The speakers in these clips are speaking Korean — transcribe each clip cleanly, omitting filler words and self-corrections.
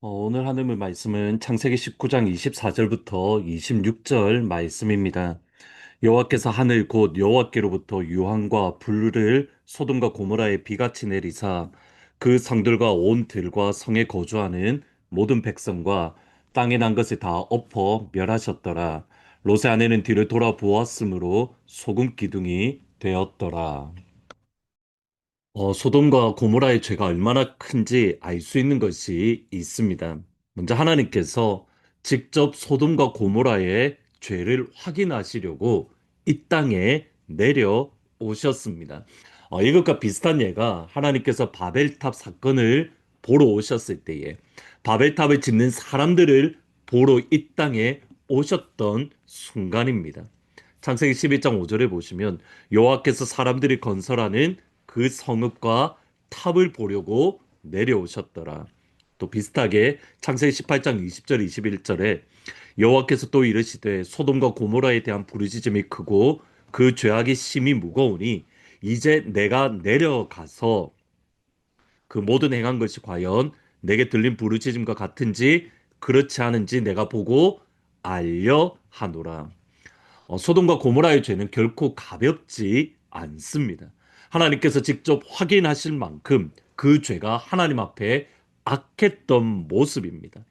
오늘 하늘 말씀은 창세기 19장 24절부터 26절 말씀입니다. 여호와께서 하늘 곧 여호와께로부터 유황과 불을 소돔과 고모라에 비같이 내리사 그 성들과 온 들과 성에 거주하는 모든 백성과 땅에 난 것을 다 엎어 멸하셨더라. 롯의 아내는 뒤를 돌아보았으므로 소금 기둥이 되었더라. 소돔과 고모라의 죄가 얼마나 큰지 알 수 있는 것이 있습니다. 먼저 하나님께서 직접 소돔과 고모라의 죄를 확인하시려고 이 땅에 내려오셨습니다. 이것과 비슷한 예가 하나님께서 바벨탑 사건을 보러 오셨을 때에 바벨탑을 짓는 사람들을 보러 이 땅에 오셨던 순간입니다. 창세기 11장 5절에 보시면 여호와께서 사람들이 건설하는 그 성읍과 탑을 보려고 내려오셨더라. 또 비슷하게 창세기 18장 20절 21절에 여호와께서 또 이르시되 소돔과 고모라에 대한 부르짖음이 크고 그 죄악이 심히 무거우니 이제 내가 내려가서 그 모든 행한 것이 과연 내게 들린 부르짖음과 같은지 그렇지 않은지 내가 보고 알려 하노라. 소돔과 고모라의 죄는 결코 가볍지 않습니다. 하나님께서 직접 확인하실 만큼 그 죄가 하나님 앞에 악했던 모습입니다.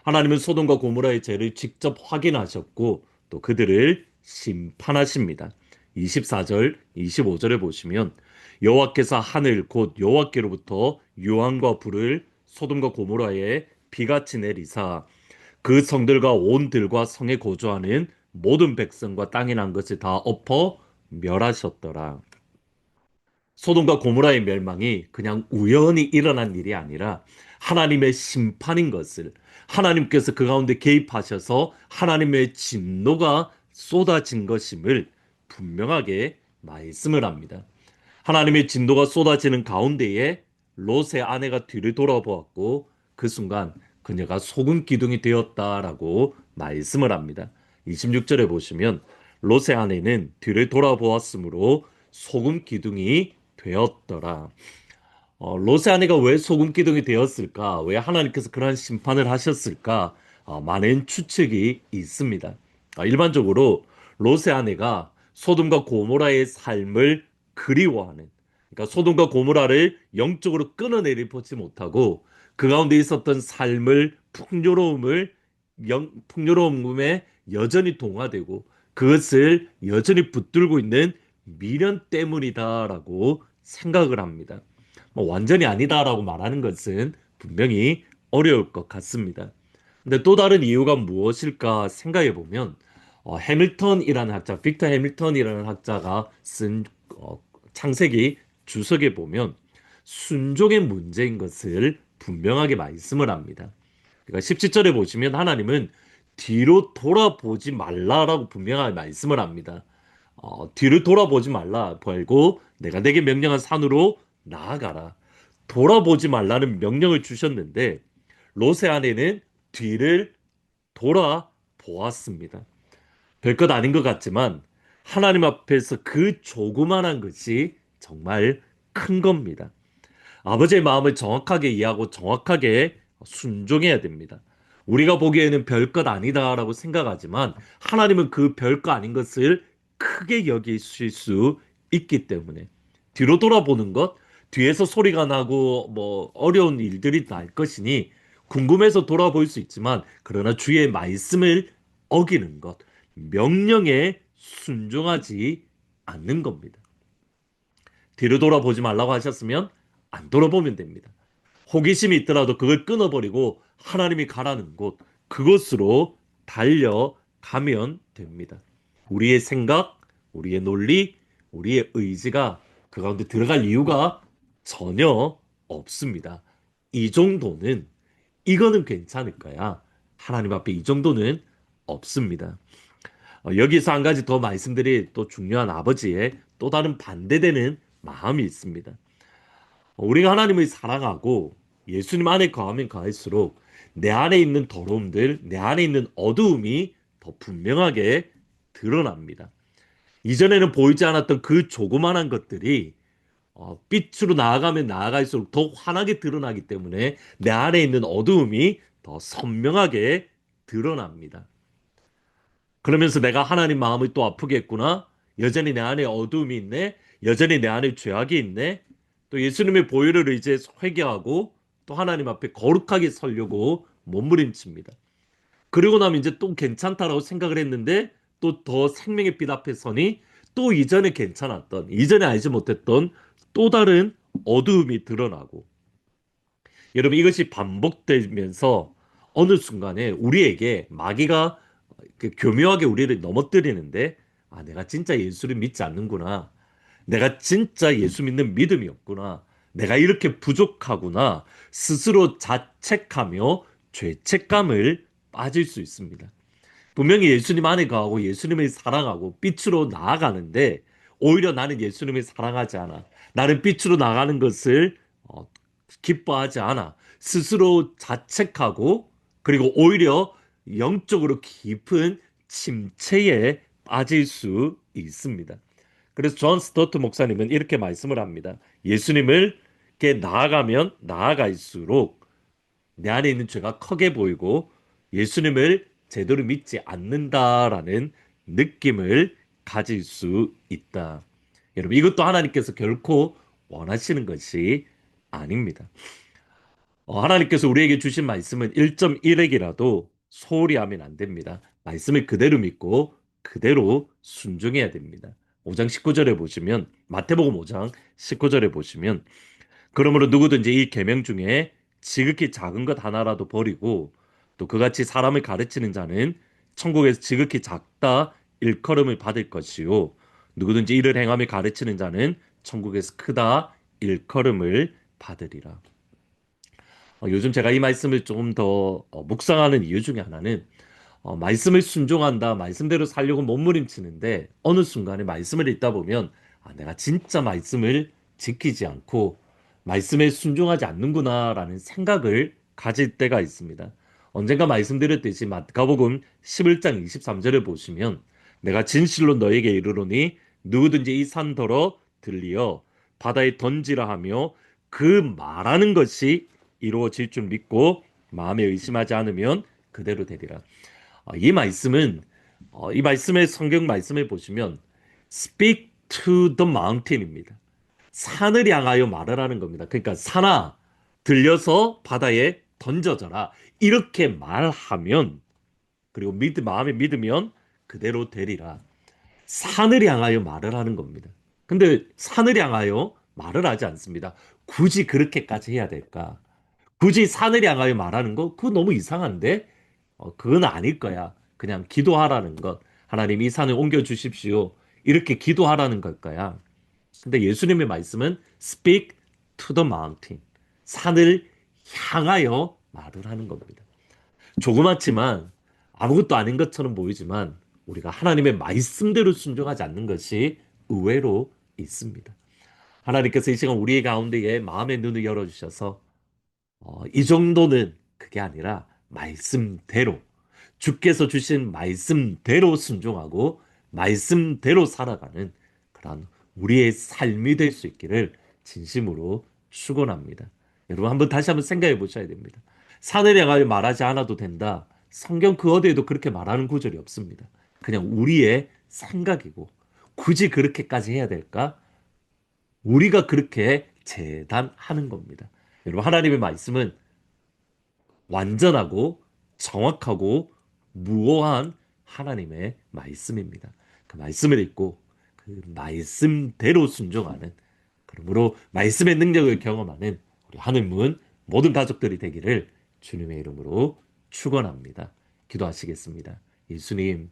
하나님은 소돔과 고모라의 죄를 직접 확인하셨고 또 그들을 심판하십니다. 24절, 25절에 보시면 여호와께서 하늘 곧 여호와께로부터 유황과 불을 소돔과 고모라에 비같이 내리사 그 성들과 온 들과 성에 거주하는 모든 백성과 땅에 난 것을 다 엎어 멸하셨더라. 소돔과 고모라의 멸망이 그냥 우연히 일어난 일이 아니라 하나님의 심판인 것을 하나님께서 그 가운데 개입하셔서 하나님의 진노가 쏟아진 것임을 분명하게 말씀을 합니다. 하나님의 진노가 쏟아지는 가운데에 롯의 아내가 뒤를 돌아보았고 그 순간 그녀가 소금 기둥이 되었다라고 말씀을 합니다. 26절에 보시면 롯의 아내는 뒤를 돌아보았으므로 소금 기둥이 되었더라. 롯의 아내가 왜 소금 기둥이 되었을까? 왜 하나님께서 그러한 심판을 하셨을까? 많은 추측이 있습니다. 일반적으로 롯의 아내가 소돔과 고모라의 삶을 그리워하는, 그러니까 소돔과 고모라를 영적으로 끊어내리 보지 못하고 그 가운데 있었던 삶을 풍요로움에 여전히 동화되고 그것을 여전히 붙들고 있는 미련 때문이다라고 생각을 합니다. 뭐 완전히 아니다라고 말하는 것은 분명히 어려울 것 같습니다. 근데 또 다른 이유가 무엇일까 생각해 보면 해밀턴이라는 학자, 빅터 해밀턴이라는 학자가 쓴 창세기 주석에 보면 순종의 문제인 것을 분명하게 말씀을 합니다. 그러니까 17절에 보시면 하나님은 뒤로 돌아보지 말라라고 분명하게 말씀을 합니다. 뒤를 돌아보지 말라 벌고 내가 내게 명령한 산으로 나아가라. 돌아보지 말라는 명령을 주셨는데 롯의 아내는 뒤를 돌아보았습니다. 별것 아닌 것 같지만 하나님 앞에서 그 조그만한 것이 정말 큰 겁니다. 아버지의 마음을 정확하게 이해하고 정확하게 순종해야 됩니다. 우리가 보기에는 별것 아니다라고 생각하지만 하나님은 그 별거 아닌 것을 크게 여기실 수 있기 때문에 뒤로 돌아보는 것, 뒤에서 소리가 나고 뭐 어려운 일들이 날 것이니 궁금해서 돌아볼 수 있지만 그러나 주의 말씀을 어기는 것, 명령에 순종하지 않는 겁니다. 뒤로 돌아보지 말라고 하셨으면 안 돌아보면 됩니다. 호기심이 있더라도 그걸 끊어버리고 하나님이 가라는 곳, 그곳으로 달려가면 됩니다. 우리의 생각, 우리의 논리, 우리의 의지가 그 가운데 들어갈 이유가 전혀 없습니다. 이 정도는, 이거는 괜찮을 거야. 하나님 앞에 이 정도는 없습니다. 여기서 한 가지 더 말씀드릴 또 중요한 아버지의 또 다른 반대되는 마음이 있습니다. 우리가 하나님을 사랑하고 예수님 안에 거하면 거할수록 내 안에 있는 더러움들, 내 안에 있는 어두움이 더 분명하게 드러납니다. 이전에는 보이지 않았던 그 조그만한 것들이 빛으로 나아가면 나아갈수록 더 환하게 드러나기 때문에 내 안에 있는 어두움이 더 선명하게 드러납니다. 그러면서 내가 하나님 마음을 또 아프게 했구나. 여전히 내 안에 어두움이 있네. 여전히 내 안에 죄악이 있네. 또 예수님의 보혈을 이제 회개하고 또 하나님 앞에 거룩하게 서려고 몸부림칩니다. 그리고 나면 이제 또 괜찮다라고 생각을 했는데 또 더 생명의 빛 앞에 서니 또 이전에 괜찮았던, 이전에 알지 못했던 또 다른 어두움이 드러나고, 여러분 이것이 반복되면서 어느 순간에 우리에게 마귀가 교묘하게 우리를 넘어뜨리는데, 아, 내가 진짜 예수를 믿지 않는구나. 내가 진짜 예수 믿는 믿음이 없구나. 내가 이렇게 부족하구나. 스스로 자책하며 죄책감을 빠질 수 있습니다. 분명히 예수님 안에 거하고 예수님을 사랑하고 빛으로 나아가는데 오히려 나는 예수님을 사랑하지 않아. 나는 빛으로 나가는 것을 기뻐하지 않아. 스스로 자책하고 그리고 오히려 영적으로 깊은 침체에 빠질 수 있습니다. 그래서 존 스토트 목사님은 이렇게 말씀을 합니다. 예수님을 이렇게 나아가면 나아갈수록 내 안에 있는 죄가 크게 보이고 예수님을 제대로 믿지 않는다라는 느낌을 가질 수 있다. 여러분, 이것도 하나님께서 결코 원하시는 것이 아닙니다. 하나님께서 우리에게 주신 말씀은 1.1핵이라도 소홀히 하면 안 됩니다. 말씀을 그대로 믿고 그대로 순종해야 됩니다. 5장 19절에 보시면, 마태복음 5장 19절에 보시면, 그러므로 누구든지 이 계명 중에 지극히 작은 것 하나라도 버리고 또 그같이 사람을 가르치는 자는 천국에서 지극히 작다 일컬음을 받을 것이요 누구든지 이를 행하며 가르치는 자는 천국에서 크다 일컬음을 받으리라. 요즘 제가 이 말씀을 조금 더 묵상하는 이유 중에 하나는 말씀을 순종한다, 말씀대로 살려고 몸부림치는데 어느 순간에 말씀을 읽다 보면 아, 내가 진짜 말씀을 지키지 않고 말씀에 순종하지 않는구나라는 생각을 가질 때가 있습니다. 언젠가 말씀드렸듯이 마가복음 11장 23절을 보시면 내가 진실로 너에게 이르노니 누구든지 이 산더러 들리어 바다에 던지라 하며 그 말하는 것이 이루어질 줄 믿고 마음에 의심하지 않으면 그대로 되리라. 이 말씀은 이 말씀의 성경 말씀을 보시면 speak to the mountain입니다. 산을 향하여 말을 하는 겁니다. 그러니까 산아 들려서 바다에 던져져라. 이렇게 말하면 그리고 마음에 믿으면 그대로 되리라. 산을 향하여 말을 하는 겁니다. 근데 산을 향하여 말을 하지 않습니다. 굳이 그렇게까지 해야 될까? 굳이 산을 향하여 말하는 거? 그거 너무 이상한데? 그건 아닐 거야. 그냥 기도하라는 것. 하나님 이 산을 옮겨 주십시오. 이렇게 기도하라는 걸 거야. 근데 예수님의 말씀은 speak to the mountain. 산을 향하여 말을 하는 겁니다. 조그맣지만 아무것도 아닌 것처럼 보이지만 우리가 하나님의 말씀대로 순종하지 않는 것이 의외로 있습니다. 하나님께서 이 시간 우리의 가운데에 마음의 눈을 열어주셔서 이 정도는 그게 아니라 말씀대로 주께서 주신 말씀대로 순종하고 말씀대로 살아가는 그런 우리의 삶이 될 수 있기를 진심으로 축원합니다. 여러분 한번 다시 한번 생각해 보셔야 됩니다. 산을 향하여 말하지 않아도 된다. 성경 그 어디에도 그렇게 말하는 구절이 없습니다. 그냥 우리의 생각이고 굳이 그렇게까지 해야 될까? 우리가 그렇게 재단하는 겁니다. 여러분 하나님의 말씀은 완전하고 정확하고 무오한 하나님의 말씀입니다. 그 말씀을 읽고 그 말씀대로 순종하는, 그러므로 말씀의 능력을 경험하는 우리 하늘문 모든 가족들이 되기를 주님의 이름으로 축원합니다. 기도하시겠습니다. 예수님,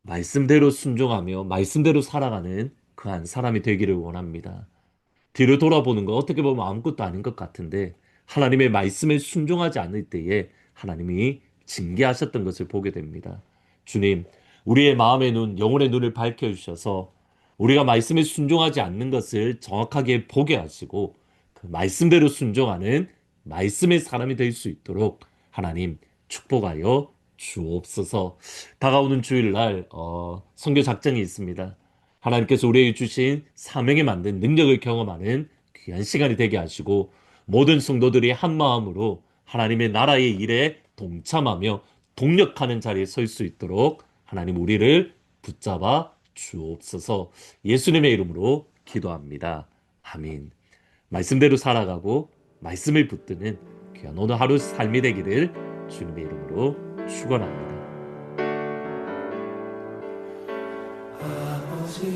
말씀대로 순종하며 말씀대로 살아가는 그 한 사람이 되기를 원합니다. 뒤를 돌아보는 거 어떻게 보면 아무것도 아닌 것 같은데 하나님의 말씀에 순종하지 않을 때에 하나님이 징계하셨던 것을 보게 됩니다. 주님, 우리의 마음의 눈, 영혼의 눈을 밝혀주셔서 우리가 말씀에 순종하지 않는 것을 정확하게 보게 하시고 그 말씀대로 순종하는 말씀의 사람이 될 수 있도록 하나님 축복하여 주옵소서. 다가오는 주일날 선교 작정이 있습니다. 하나님께서 우리에게 주신 사명에 맞는 능력을 경험하는 귀한 시간이 되게 하시고 모든 성도들이 한 마음으로 하나님의 나라의 일에 동참하며 동력하는 자리에 설 수 있도록 하나님 우리를 붙잡아 주옵소서. 예수님의 이름으로 기도합니다. 아멘. 말씀대로 살아가고 말씀을 붙드는 귀한 오늘 하루 삶이 되기를 주님의 이름으로 축원합니다. 아버지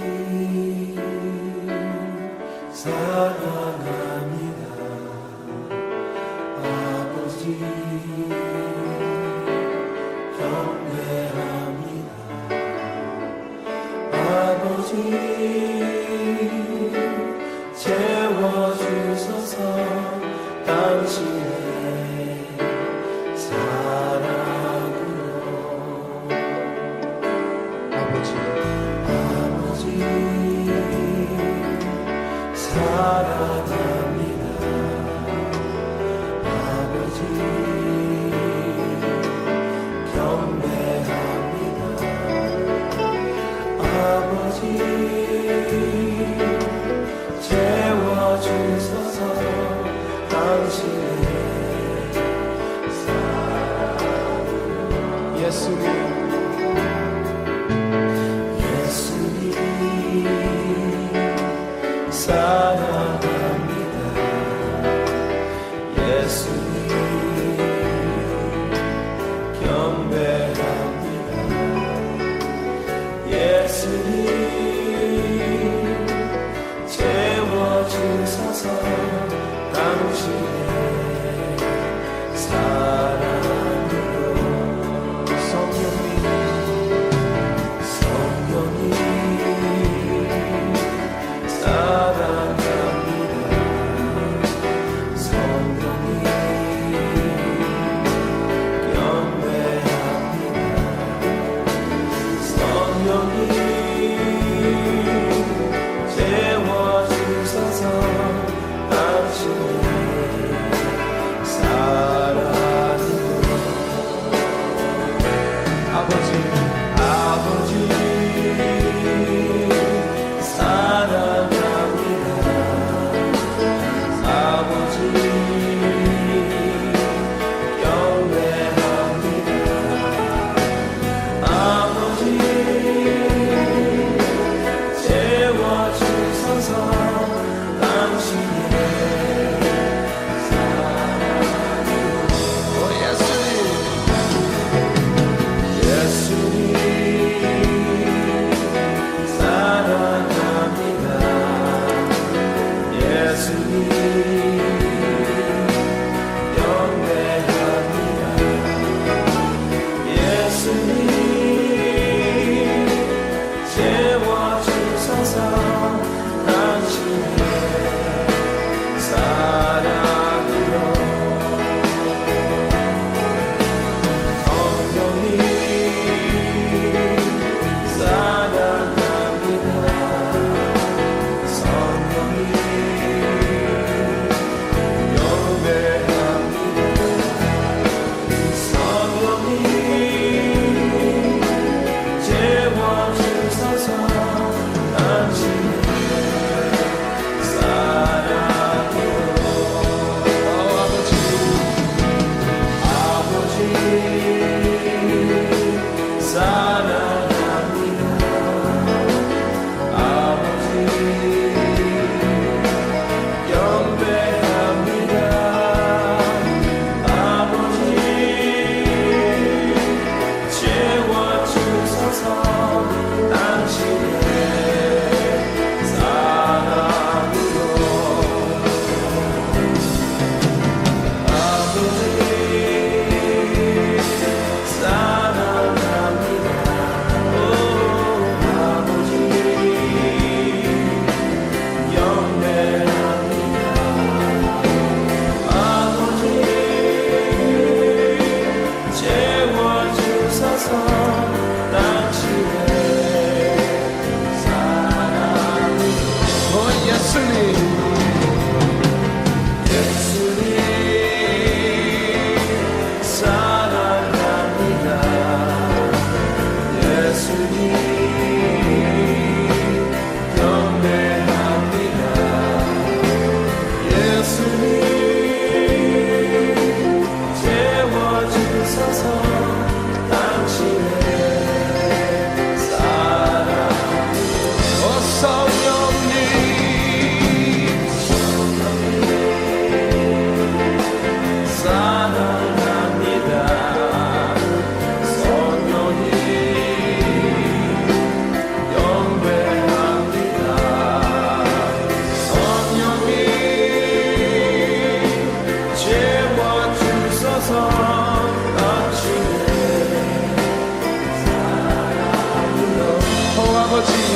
사랑합니다. 아버지 경배합니다. 아버지 채워주소서. 당신의 사랑으로. 아버지 사랑합니다. 아버지 경배합니다. 아버지 채워주소서. 당신의 사랑으로. 예수님 사랑합니다. 예수님 경배합니다. 예수님 채워주소서. 당신의 사랑으로. 성령님 사랑합니다. 성령님 경배합니다. 성령님 채워주소서. 당신의 사랑으로. 아버지 사랑합니다. 아버지 경배합니다. 아버지 채워주소서. 당신의 사랑으로. 예수님 아버지